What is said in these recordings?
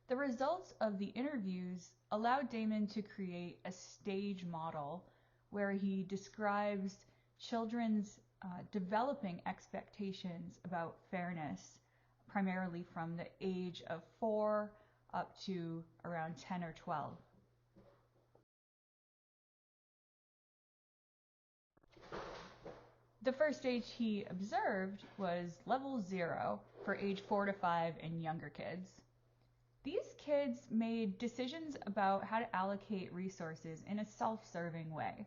The results of the interviews allowed Damon to create a stage model where he describes children's developing expectations about fairness, primarily from the age of 4 up to around 10 or 12. The first stage he observed was level 0 for age 4 to 5 and younger kids. These kids made decisions about how to allocate resources in a self-serving way.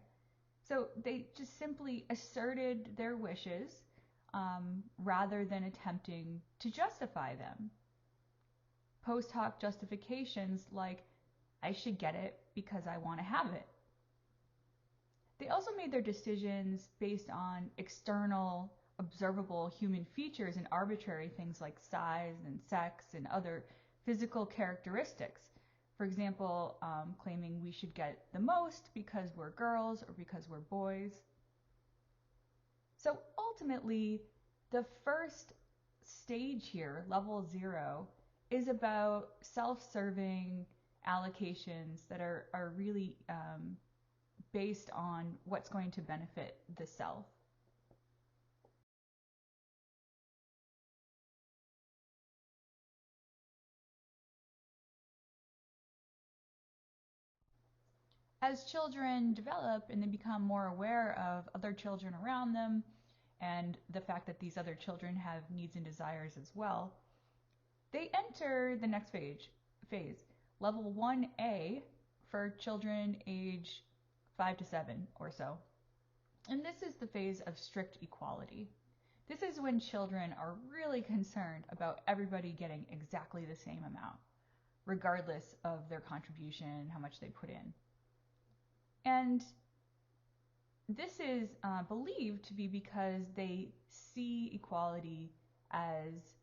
So they just simply asserted their wishes rather than attempting to justify them. Post hoc justifications like, I should get it because I want to have it. They also made their decisions based on external, observable human features and arbitrary things like size and sex and other physical characteristics. For example, claiming we should get the most because we're girls or because we're boys. So ultimately, the first stage here, level 0, is about self-serving allocations that are really based on what's going to benefit the self. As children develop and they become more aware of other children around them and the fact that these other children have needs and desires as well, they enter the next phase, level 1A, for children age 5 to 7 or so. And this is the phase of strict equality. This is when children are really concerned about everybody getting exactly the same amount, regardless of their contribution, how much they put in. And this is believed to be because they see equality as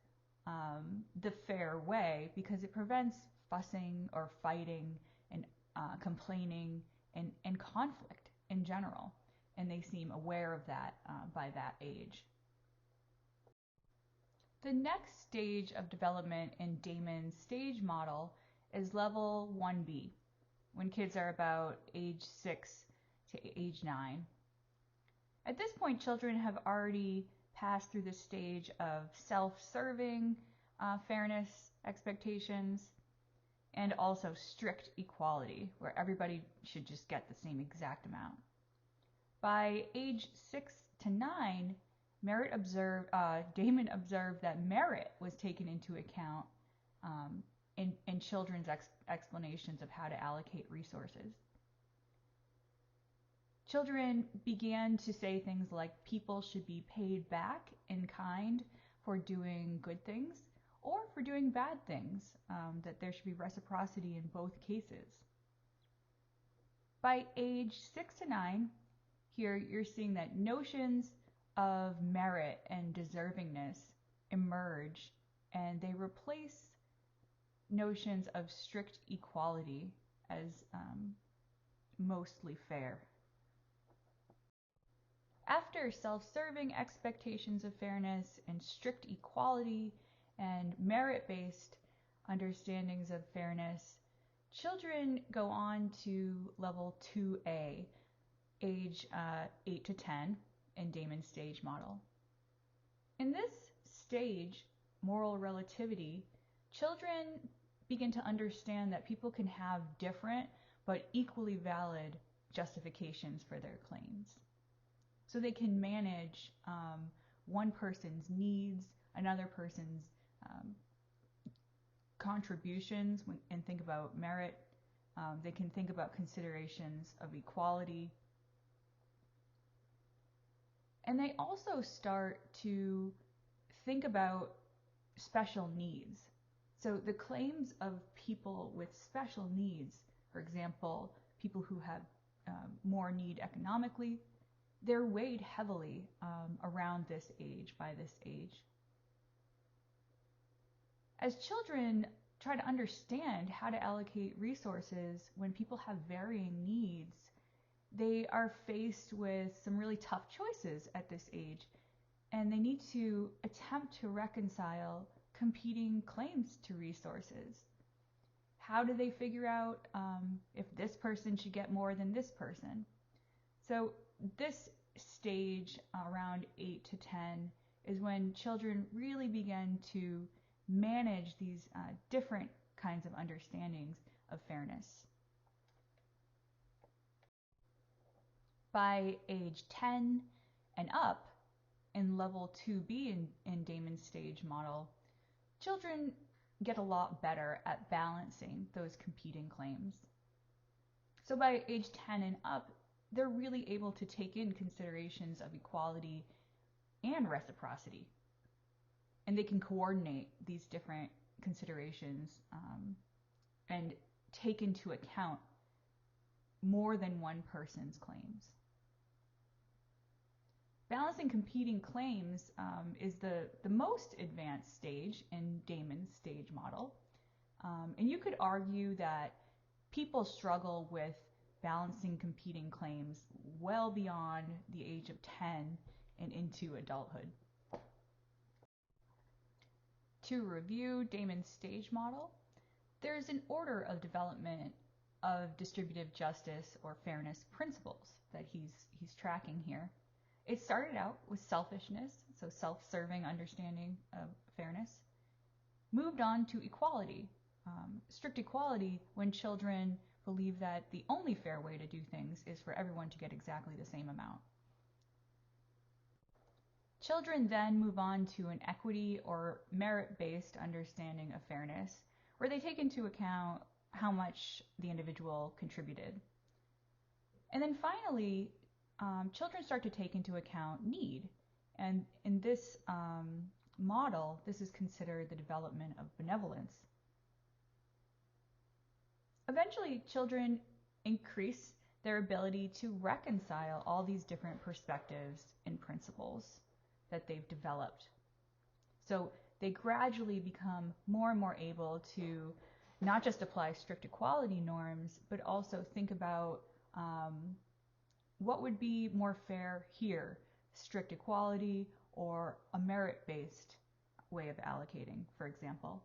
the fair way, because it prevents fussing or fighting and complaining and conflict in general. And they seem aware of that by that age. The next stage of development in Damon's stage model is level 1B, when kids are about age 6 to age 9. At this point, children have already passed through the stage of self-serving fairness expectations and also strict equality, where everybody should just get the same exact amount. By age 6 to 9, Damon observed that merit was taken into account in children's explanations of how to allocate resources. Children began to say things like people should be paid back in kind for doing good things or for doing bad things, that there should be reciprocity in both cases. By age 6 to 9, here you're seeing that notions of merit and deservingness emerge, and they replace notions of strict equality as mostly fair. After self-serving expectations of fairness and strict equality and merit-based understandings of fairness, children go on to level 2A, age 8 to 10 in Damon's stage model. In this stage, moral relativity, children begin to understand that people can have different but equally valid justifications for their claims. So they can manage one person's needs, another person's contributions, and think about merit. They can think about considerations of equality. And they also start to think about special needs. So the claims of people with special needs, for example, people who have more need economically, they're weighed heavily around this age, by this age. As children try to understand how to allocate resources when people have varying needs, they are faced with some really tough choices at this age, and they need to attempt to reconcile competing claims to resources. How do they figure out if this person should get more than this person? So this stage around 8 to 10 is when children really begin to manage these different kinds of understandings of fairness. By age 10 and up, in level 2B in Damon's stage model, children get a lot better at balancing those competing claims. So by age 10 and up, they're really able to take in considerations of equality and reciprocity. And they can coordinate these different considerations and take into account more than one person's claims. Balancing competing claims is the most advanced stage in Damon's stage model. And you could argue that people struggle with balancing competing claims well beyond the age of 10 and into adulthood. To review Damon's stage model, there's an order of development of distributive justice or fairness principles that he's tracking here. It started out with selfishness, so self-serving understanding of fairness, moved on to equality, strict equality when children believe that the only fair way to do things is for everyone to get exactly the same amount. Children then move on to an equity or merit-based understanding of fairness, where they take into account how much the individual contributed. And then finally, children start to take into account need. And in this model, this is considered the development of benevolence. Eventually, children increase their ability to reconcile all these different perspectives and principles that they've developed. So they gradually become more and more able to not just apply strict equality norms, but also think about what would be more fair here, strict equality or a merit-based way of allocating, for example.